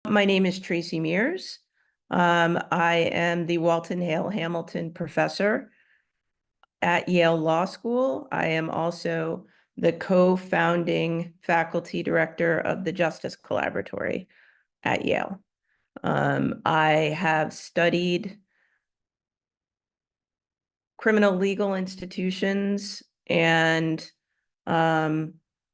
My name is Tracey Meares. I am the Walton Hale Hamilton Professor at Yale Law School. I am also the co-founding faculty director of the Justice Collaboratory at Yale. I have studied criminal legal institutions and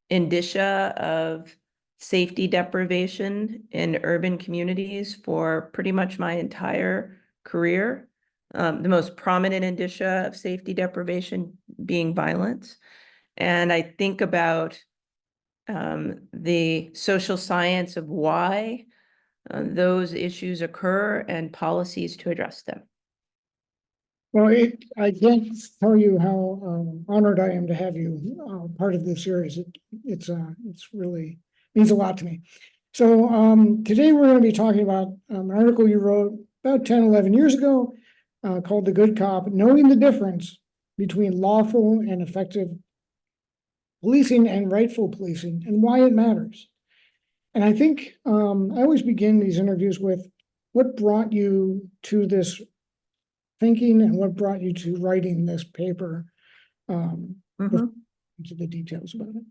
indicia of safety deprivation in urban communities for pretty much my entire career. The most prominent indicia of safety deprivation being violence. And I think about the social science of why those issues occur and policies to address them. Well, I can't tell you how honored I am to have you part of this series. It's really means a lot to me. So today we're going to be talking about an article you wrote about 10, 11 years ago called The Good Cop, Knowing the Difference Between Lawful and Effective Policing and Rightful Policing and Why It Matters. And I think I always begin these interviews with what brought you to this thinking and what brought you to writing this paper, into the details about it.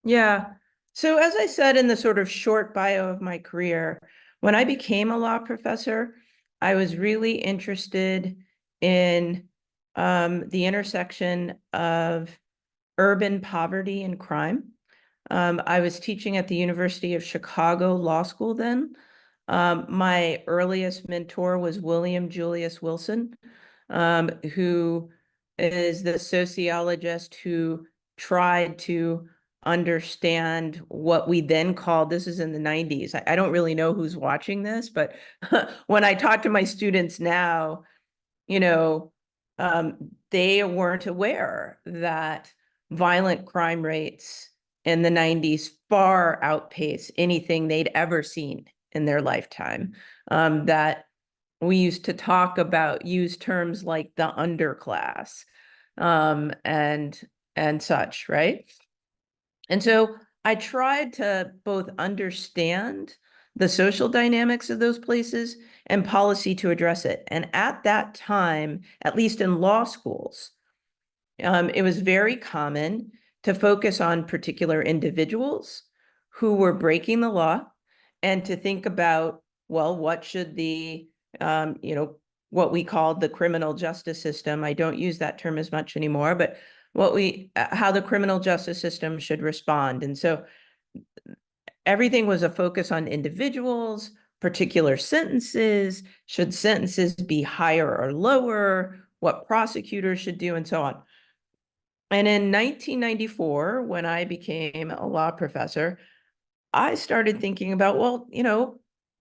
Yeah. So as I said in the sort of short bio of my career, when I became a law professor, I was really interested in the intersection of urban poverty and crime. I was teaching at the University of Chicago Law School then. My earliest mentor was William Julius Wilson, who is the sociologist who tried to understand what we then called, this is in the 90s. I don't really know who's watching this, but when I talk to my students now, they weren't aware that violent crime rates in the 90s far outpace anything they'd ever seen in their lifetime. That we used to talk about, use terms like the underclass, and such, right? And so I tried to both understand the social dynamics of those places and policy to address it. And at that time, at least in law schools, it was very common to focus on particular individuals who were breaking the law and to think about, well, what should the, what we called the criminal justice system. I don't use that term as much anymore, but how the criminal justice system should respond. And so everything was a focus on individuals, particular sentences, should sentences be higher or lower, what prosecutors should do, and so on. And in 1994, when I became a law professor, I started thinking about, well,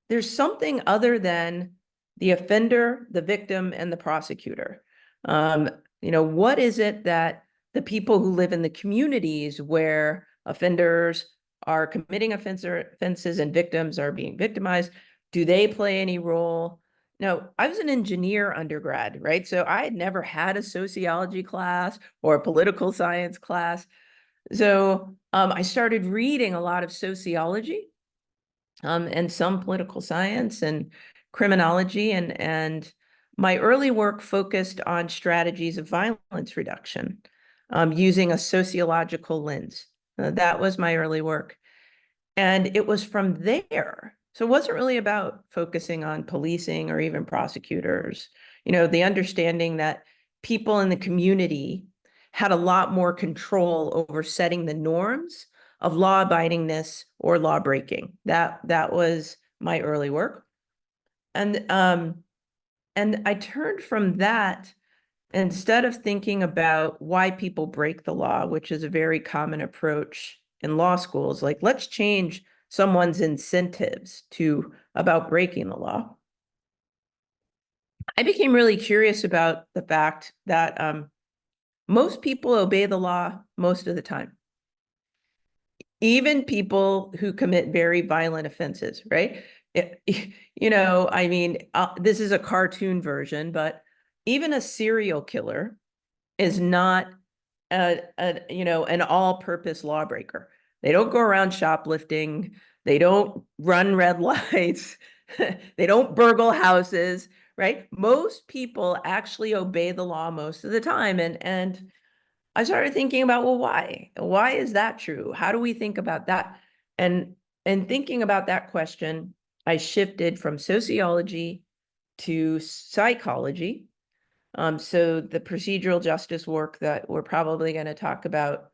there's something other than the offender, the victim, and the prosecutor. What is it that the people who live in the communities where offenders are committing offenses and victims are being victimized, do they play any role? Now, I was an engineer undergrad, right? So I had never had a sociology class or a political science class. So I started reading a lot of sociology and some political science and criminology. And my early work focused on strategies of violence reduction using a sociological lens. That was my early work. And it was from there. So it wasn't really about focusing on policing or even prosecutors. The understanding that people in the community had a lot more control over setting the norms of law-abidingness or law breaking. That was my early work. And I turned from that, instead of thinking about why people break the law, which is a very common approach in law schools, like let's change someone's incentives to about breaking the law. I became really curious about the fact that most people obey the law most of the time. Even people who commit very violent offenses, right? I mean, this is a cartoon version, but even a serial killer is not an all-purpose lawbreaker. They don't go around shoplifting. They don't run red lights. They don't burgle houses, right? Most people actually obey the law most of the time. And I started thinking about, well, why? Why is that true? How do we think about that? And thinking about that question, I shifted from sociology to psychology. So the procedural justice work that we're probably going to talk about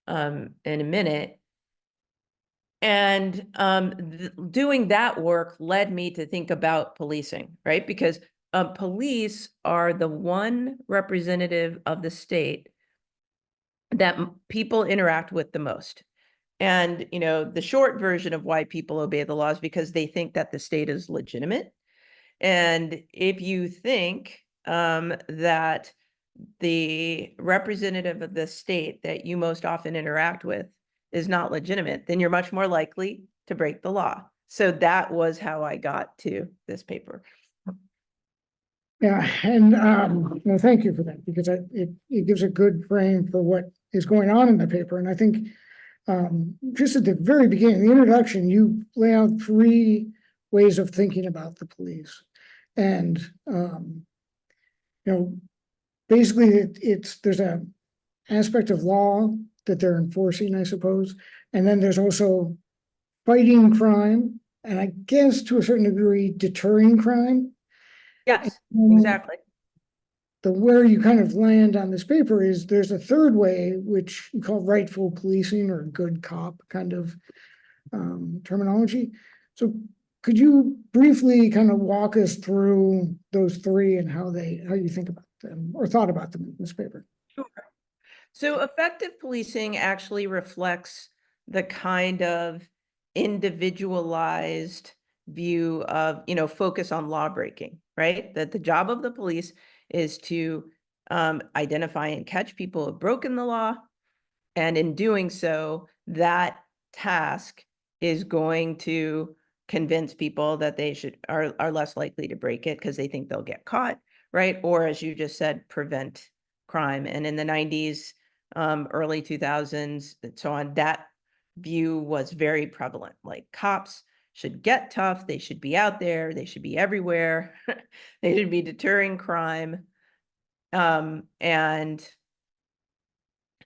in a minute. And doing that work led me to think about policing, right? Because police are the one representative of the state that people interact with the most. And, the short version of why people obey the law is because they think that the state is legitimate. And if you think that the representative of the state that you most often interact with is not legitimate, then you're much more likely to break the law. So that was how I got to this paper. Yeah, and well, thank you for that, because it gives a good frame for what is going on in the paper. And I think just at the very beginning, the introduction, you lay out 3 ways of thinking about the police. And basically there's a aspect of law that they're enforcing, I suppose. And then there's also fighting crime, and I guess to a certain degree, deterring crime. Yes, And exactly. the where you kind of land on this paper is there's a third way, which you call rightful policing or good cop kind of terminology. So could you briefly kind of walk us through those 3 and how you think about them or thought about them in this paper? Sure. So effective policing actually reflects the kind of individualized view of, focus on law breaking, right? That the job of the police is to identify and catch people who have broken the law. And in doing so, that task is going to convince people that they are less likely to break it because they think they'll get caught, right? Or as you just said, prevent crime. And in the 90s, early 2000s, and so on, that view was very prevalent. Like cops should get tough, they should be out there, they should be everywhere, they should be deterring crime. And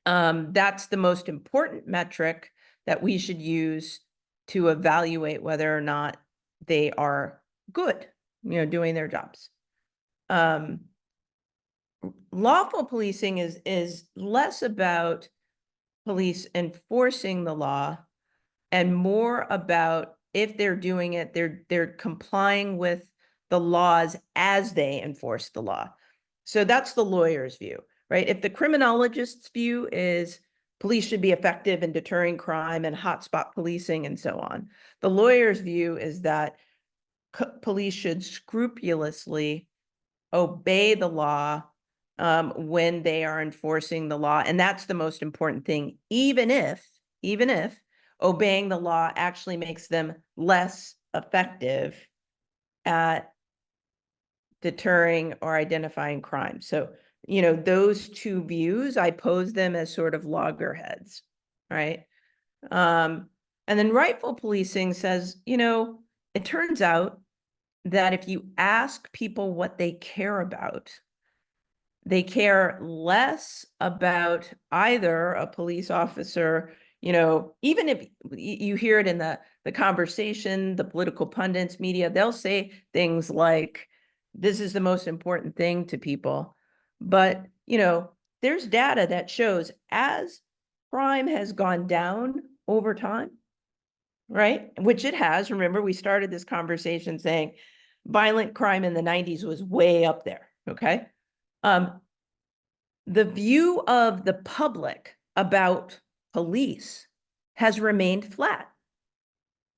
that's the most important metric that we should use to evaluate whether or not they are good, doing their jobs. Lawful policing is less about police enforcing the law and more about if they're doing it, they're complying with the laws as they enforce the law. So that's the lawyer's view, right? If the criminologist's view is police should be effective in deterring crime and hotspot policing and so on, the lawyer's view is that police should scrupulously obey the law when they are enforcing the law. And that's the most important thing, even if obeying the law actually makes them less effective at deterring or identifying crime. So, those 2 views, I pose them as sort of loggerheads, right? And then rightful policing says, it turns out that if you ask people what they care about, they care less about either a police officer, even if you hear it in the conversation, the political pundits, media, they'll say things like, this is the most important thing to people. But, there's data that shows as crime has gone down over time, right? Which it has. Remember, we started this conversation saying violent crime in the 90s was way up there, okay? The view of the public about police has remained flat.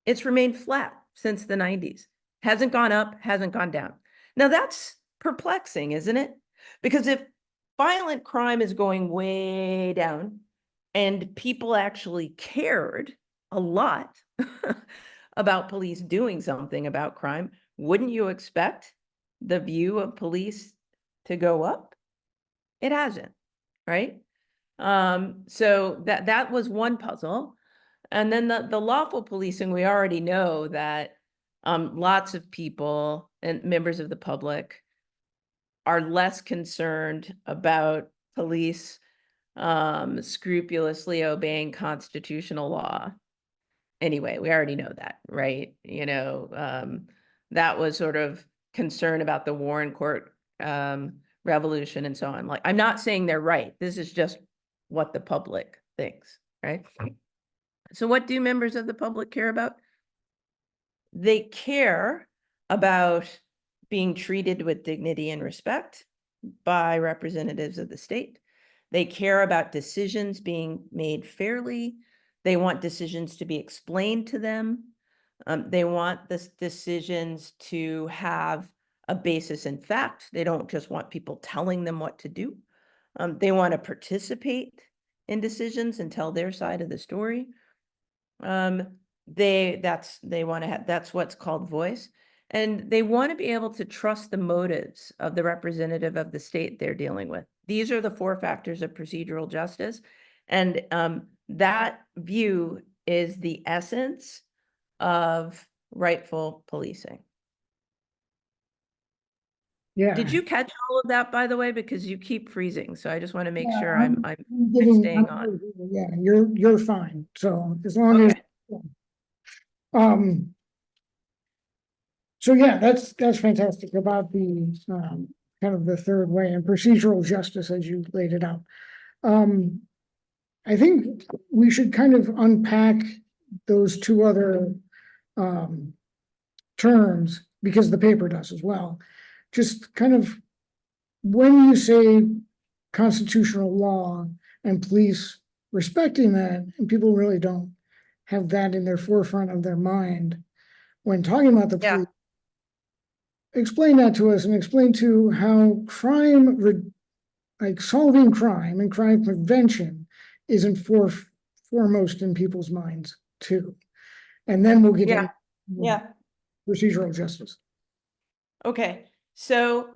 It's remained flat since the 90s. Hasn't gone up, hasn't gone down. Now that's perplexing, isn't it? Because if violent crime is going way down and people actually cared a lot about police doing something about crime, wouldn't you expect the view of police to go up? It hasn't, right? So that was one puzzle. And then the lawful policing, we already know that lots of people and members of the public are less concerned about police scrupulously obeying constitutional law. Anyway, we already know that, right? That was sort of concern about the Warren Court revolution and so on. Like, I'm not saying they're right. This is just what the public thinks, right? So what do members of the public care about? They care about being treated with dignity and respect by representatives of the state. They care about decisions being made fairly. They want decisions to be explained to them. They want the decisions to have a basis in fact. They don't just want people telling them what to do. They want to participate in decisions and tell their side of the story. They want to have, that's what's called voice. And they want to be able to trust the motives of the representative of the state they're dealing with. These are the 4 factors of procedural justice. And that view is the essence of rightful policing. Yeah. Did you catch all of that, by the way? Because you keep freezing. So I just want to make sure I'm staying on. Yeah, you're fine. So as long as, so yeah, that's fantastic about the kind of the third way and procedural justice as you laid it out. I think we should kind of unpack those 2 other terms, because the paper does as well. Just kind of, when you say constitutional law and police respecting that, and people really don't have that in their forefront of their mind when talking about the police. Explain that to us, and explain to how crime, like solving crime and crime prevention, isn't foremost in people's minds too. And then we'll get into procedural justice. Okay, so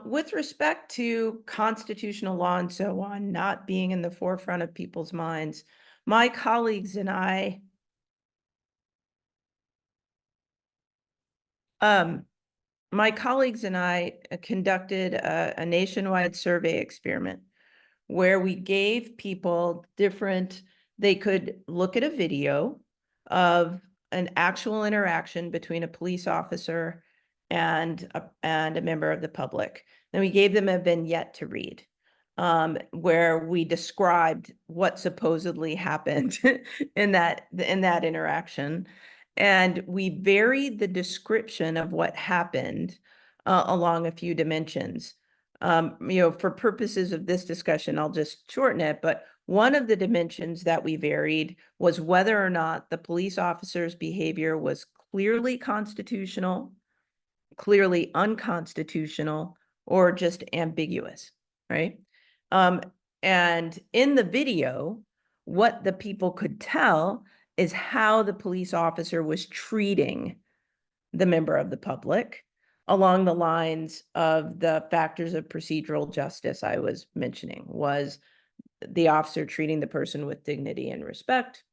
with respect to constitutional law and so on not being in the forefront of people's minds, my colleagues and I conducted a nationwide survey experiment where we gave people they could look at a video of an actual interaction between a police officer and a member of the public. Then we gave them a vignette to read, where we described what supposedly happened in that interaction. And we varied the description of what happened along a few dimensions. For purposes of this discussion, I'll just shorten it, but one of the dimensions that we varied was whether or not the police officer's behavior was clearly constitutional, clearly unconstitutional, or just ambiguous, right? And in the video, what the people could tell is how the police officer was treating the member of the public along the lines of the factors of procedural justice I was mentioning. Was the officer treating the person with dignity and respect?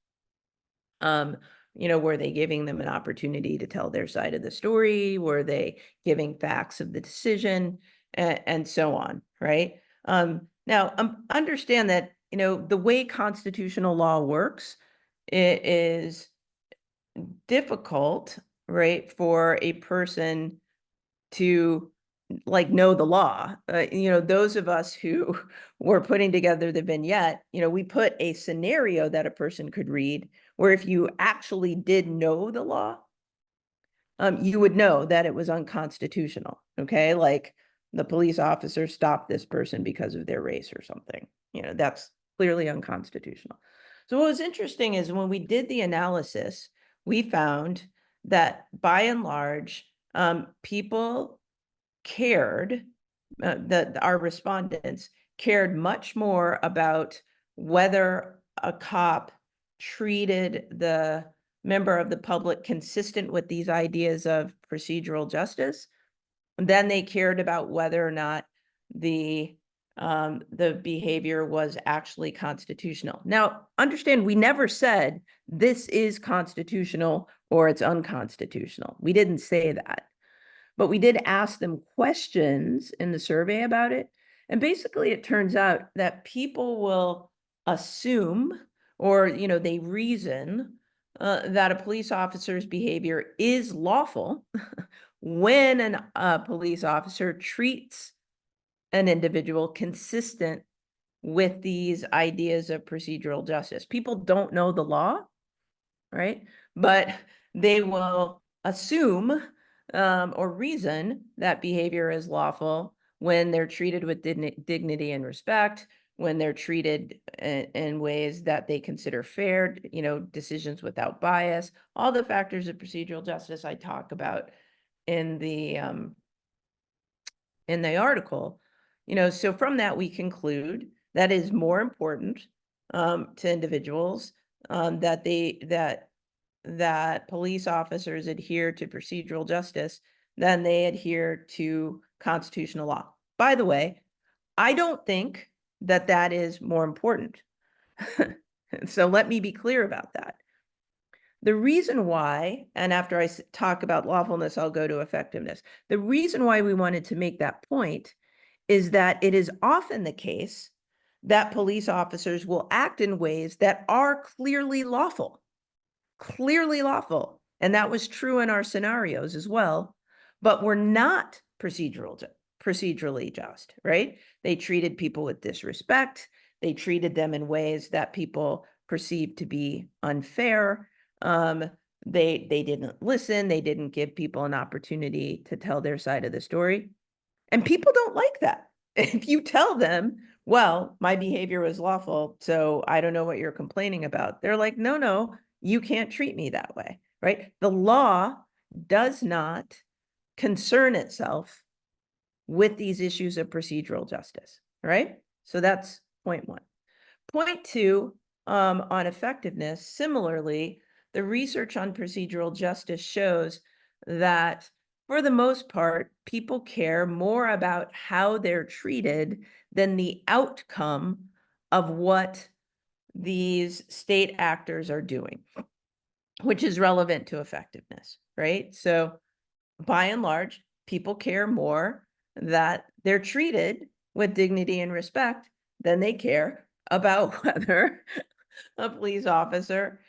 Were they giving them an opportunity to tell their side of the story? Were they giving facts of the decision, and so on, right? Now, understand that, the way constitutional law works, it is difficult, right, for a person to know the law. Those of us who were putting together the vignette, we put a scenario that a person could read where if you actually did know the law, you would know that it was unconstitutional. Okay, like the police officer stopped this person because of their race or something. That's clearly unconstitutional. So what was interesting is when we did the analysis, we found that by and large, people cared, our respondents cared much more about whether a cop treated the member of the public consistent with these ideas of procedural justice than they cared about whether or not the the behavior was actually constitutional. Now, understand, we never said this is constitutional or it's unconstitutional. We didn't say that, but we did ask them questions in the survey about it. And basically, it turns out that people will assume, or, they reason that a police officer's behavior is lawful when a police officer treats an individual consistent with these ideas of procedural justice. People don't know the law, right? But they will assume or reason that behavior is lawful when they're treated with dignity and respect, when they're treated in ways that they consider fair, decisions without bias, all the factors of procedural justice I talk about in the article. So from that, we conclude that is more important to individuals that police officers adhere to procedural justice than they adhere to constitutional law. By the way, I don't think that that is more important. So let me be clear about that. The reason why, and after I talk about lawfulness, I'll go to effectiveness. The reason why we wanted to make that point is that it is often the case that police officers will act in ways that are clearly lawful. And that was true in our scenarios as well, but were not procedurally just, right? They treated people with disrespect. They treated them in ways that people perceived to be unfair. They didn't listen. They didn't give people an opportunity to tell their side of the story. And people don't like that. If you tell them, well, my behavior was lawful, so I don't know what you're complaining about, they're like, no, you can't treat me that way, right? The law does not concern itself with these issues of procedural justice, right? So that's point one. Point two, on effectiveness, similarly, the research on procedural justice shows that for the most part, people care more about how they're treated than the outcome of what these state actors are doing, which is relevant to effectiveness, right? So by and large, people care more that they're treated with dignity and respect than they care about whether a police officer,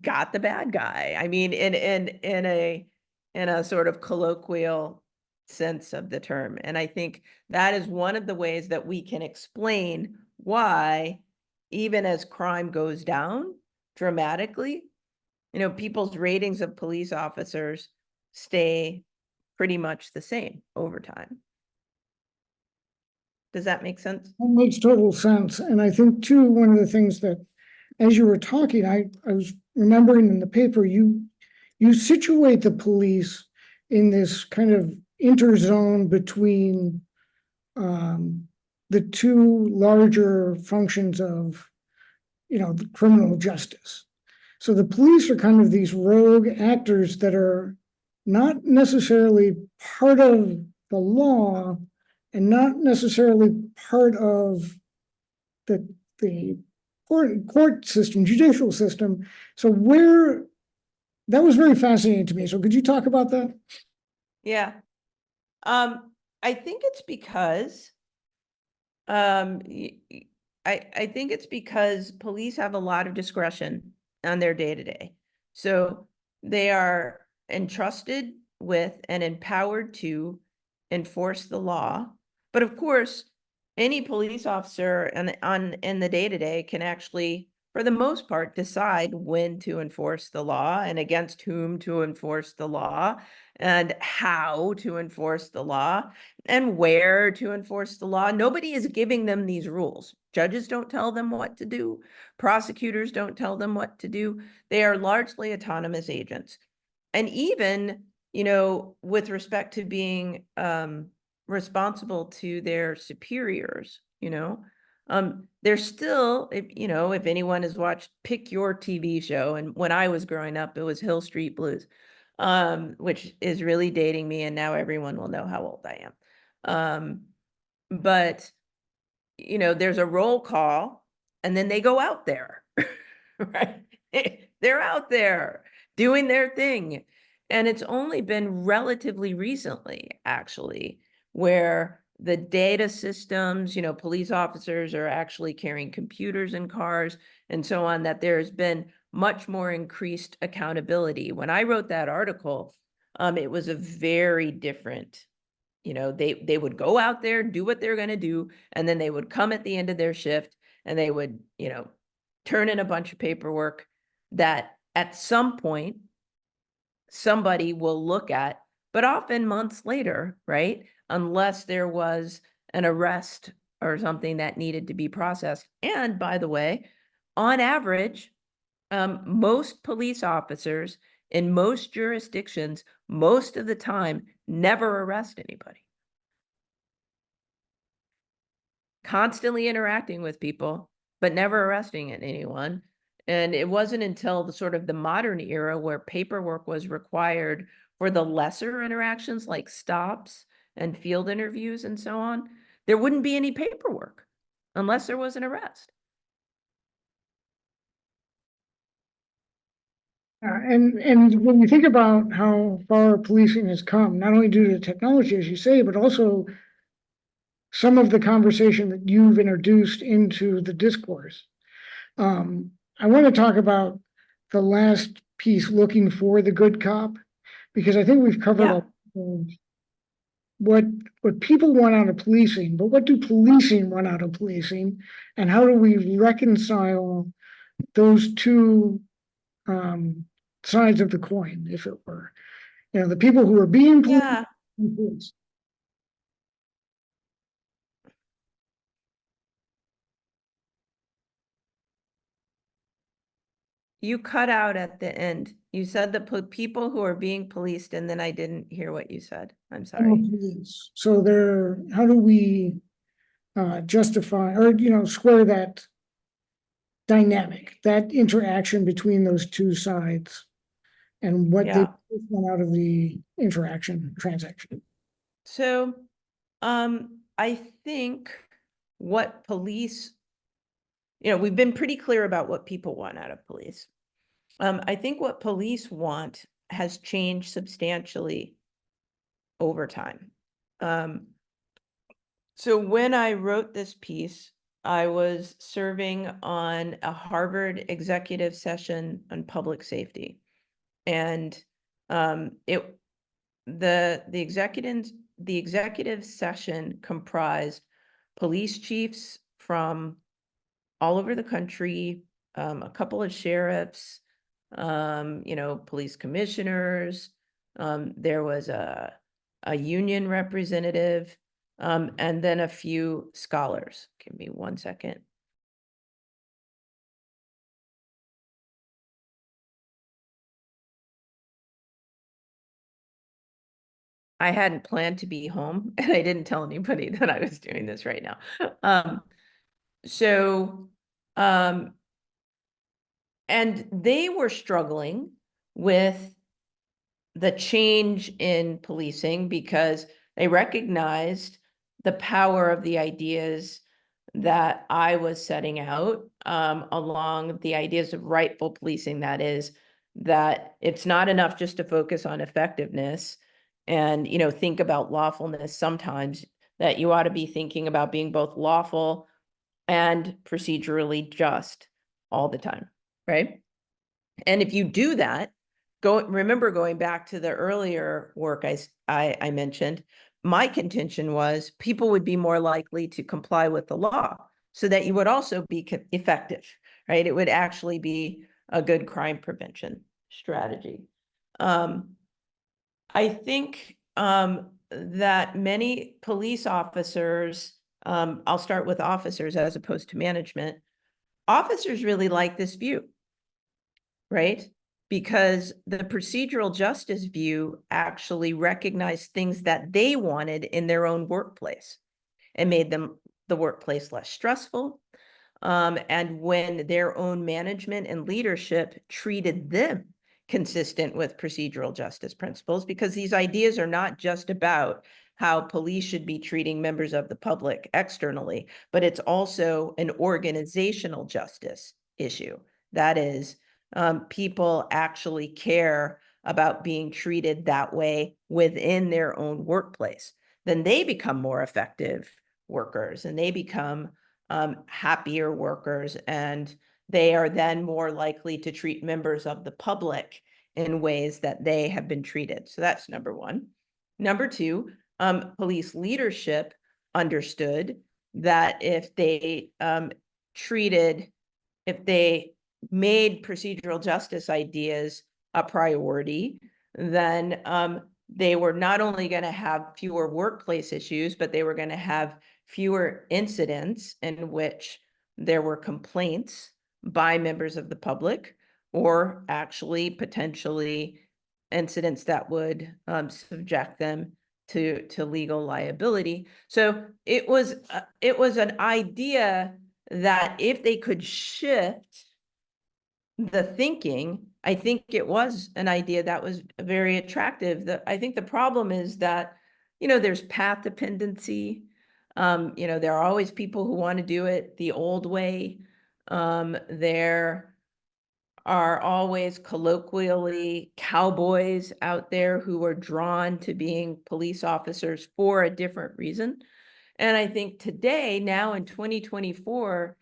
got the bad guy. I mean, in a sort of colloquial sense of the term. And I think that is one of the ways that we can explain why, even as crime goes down dramatically, people's ratings of police officers stay pretty much the same over time. Does that make sense? That makes total sense. And I think too, one of the things that, as you were talking, I was remembering in the paper, you situate the police in this kind of interzone between the two larger functions of, the criminal justice. So the police are kind of these rogue actors that are not necessarily part of the law and not necessarily part of the court system, judicial system. So that was very fascinating to me. So could you talk about that? Yeah. I think it's because I think it's because police have a lot of discretion on their day-to-day. So they are entrusted with and empowered to enforce the law. But of course, any police officer in the day-to-day can actually, for the most part, decide when to enforce the law and against whom to enforce the law and how to enforce the law and where to enforce the law. Nobody is giving them these rules. Judges don't tell them what to do. Prosecutors don't tell them what to do. They are largely autonomous agents. And even, with respect to being responsible to their superiors, they're still, if anyone has watched Pick Your TV show, and when I was growing up, it was Hill Street Blues, which is really dating me, and now everyone will know how old I am. but, there's a roll call and then they go out there, right? They're out there doing their thing. And it's only been relatively recently, actually, where the data systems, police officers are actually carrying computers in cars and so on, that there's been much more increased accountability. When I wrote that article, it was a very different, they would go out there, do what they're going to do, and then they would come at the end of their shift and they would, turn in a bunch of paperwork that at some point somebody will look at, but often months later, right? Unless there was an arrest or something that needed to be processed. And by the way, on average, most police officers in most jurisdictions, most of the time, never arrest anybody. Constantly interacting with people, but never arresting anyone. And it wasn't until the sort of the modern era where paperwork was required for the lesser interactions like stops and field interviews and so on, there wouldn't be any paperwork unless there was an arrest. And when you think about how far policing has come, not only due to technology, as you say, but also some of the conversation that you've introduced into the discourse. I want to talk about the last piece, looking for the good cop, because I think we've covered what people want out of policing, but what do policing want out of policing, and how do we reconcile those two sides of the coin, if it were? The people who are being policed. You cut out at the end. You said the people who are being policed, and then I didn't hear what you said. I'm sorry. Police. So how do we justify or square that dynamic, that interaction between those two sides, and what they want out of the transaction? So, I think what police, we've been pretty clear about what people want out of police. I think what police want has changed substantially over time. So when I wrote this piece, I was serving on a Harvard executive session on public safety. And the executive session comprised police chiefs from all over the country, a couple of sheriffs, police commissioners. There was a union representative, and then a few scholars. Give me 1 second. I hadn't planned to be home, and I didn't tell anybody that I was doing this right now. And they were struggling with the change in policing because they recognized the power of the ideas that I was setting out, along the ideas of rightful policing. That is, that it's not enough just to focus on effectiveness and, think about lawfulness sometimes, that you ought to be thinking about being both lawful and procedurally just all the time, right? And if you do that, remember going back to the earlier work I mentioned, my contention was people would be more likely to comply with the law so that you would also be effective, right? It would actually be a good crime prevention strategy. I think that many police officers, I'll start with officers as opposed to management, officers really like this view, right? Because the procedural justice view actually recognized things that they wanted in their own workplace and made the workplace less stressful. And when their own management and leadership treated them consistent with procedural justice principles, because these ideas are not just about how police should be treating members of the public externally, but it's also an organizational justice issue. That is, people actually care about being treated that way within their own workplace. Then they become more effective workers, and they become happier workers, and they are then more likely to treat members of the public in ways that they have been treated. So that's number one. Number two, police leadership understood that if they made procedural justice ideas a priority, then they were not only going to have fewer workplace issues, but they were going to have fewer incidents in which there were complaints by members of the public, or actually potentially incidents that would subject them to legal liability. So it was an idea that if they could shift the thinking, I think it was an idea that was very attractive. I think the problem is that, there's path dependency. There are always people who want to do it the old way. There are always colloquially cowboys out there who are drawn to being police officers for a different reason. And I think today, now in 2024,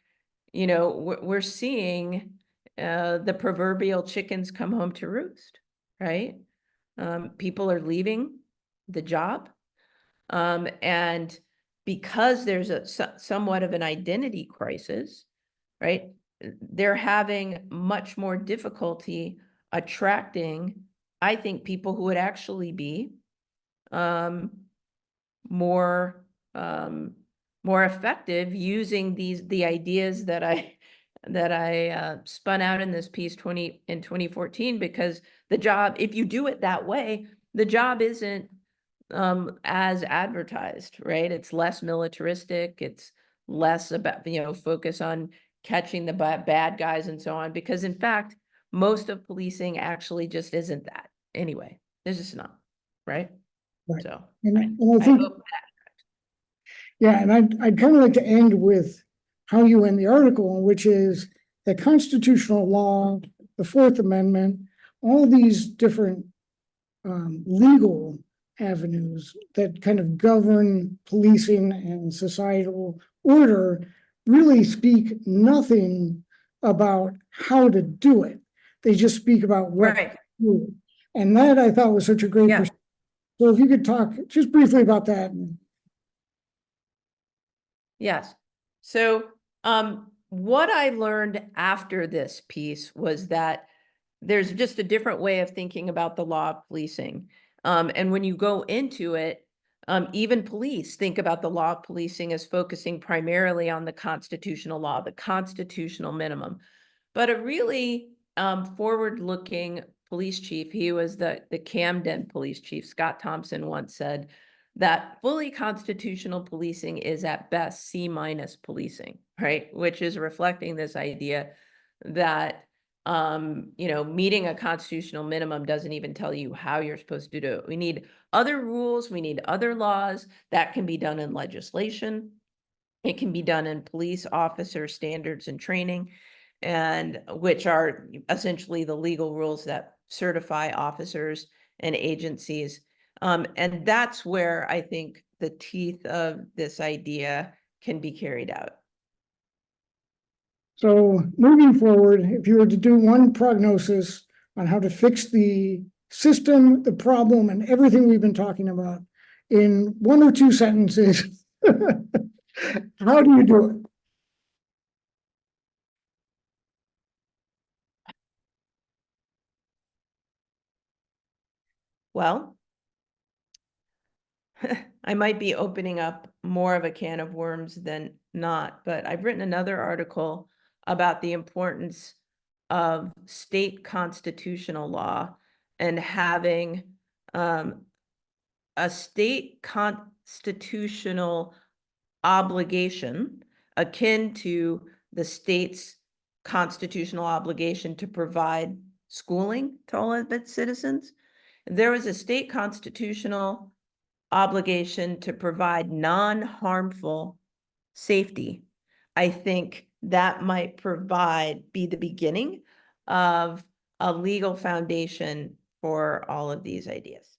we're seeing the proverbial chickens come home to roost, right? People are leaving the job. And because there's somewhat of an identity crisis, right? They're having much more difficulty attracting, I think, people who would actually be more effective using the ideas that I spun out in this piece in 2014, because the job, if you do it that way, the job isn't as advertised, right? It's less militaristic. It's less about, focus on catching the bad guys and so on, because in fact, most of policing actually just isn't that anyway. There's just not, right? Right. So And I I think, hope yeah, and I'd kind of like to end with how you end the article, which is that constitutional law, the Fourth Amendment, all these different legal avenues that kind of govern policing and societal order really speak nothing about how to do it. They just speak about what right. to do. And that I thought was such a great perspective. So if you could talk just briefly about that. Yes. So what I learned after this piece was that there's just a different way of thinking about the law of policing. And when you go into it, even police think about the law of policing as focusing primarily on the constitutional law, the constitutional minimum. But a really forward-looking police chief, he was the Camden police chief, Scott Thompson, once said that fully constitutional policing is at best C- policing, right? Which is reflecting this idea that meeting a constitutional minimum doesn't even tell you how you're supposed to do it. We need other rules, we need other laws that can be done in legislation. It can be done in police officer standards and training, and which are essentially the legal rules that certify officers and agencies. And that's where I think the teeth of this idea can be carried out. So moving forward, if you were to do one prognosis on how to fix the system, the problem, and everything we've been talking about in one or two sentences, how do you do it? Well, I might be opening up more of a can of worms than not, but I've written another article about the importance of state constitutional law and having a state constitutional obligation akin to the state's constitutional obligation to provide schooling to all of its citizens. There was a state constitutional obligation to provide non-harmful safety. I think that might be the beginning of a legal foundation for all of these ideas.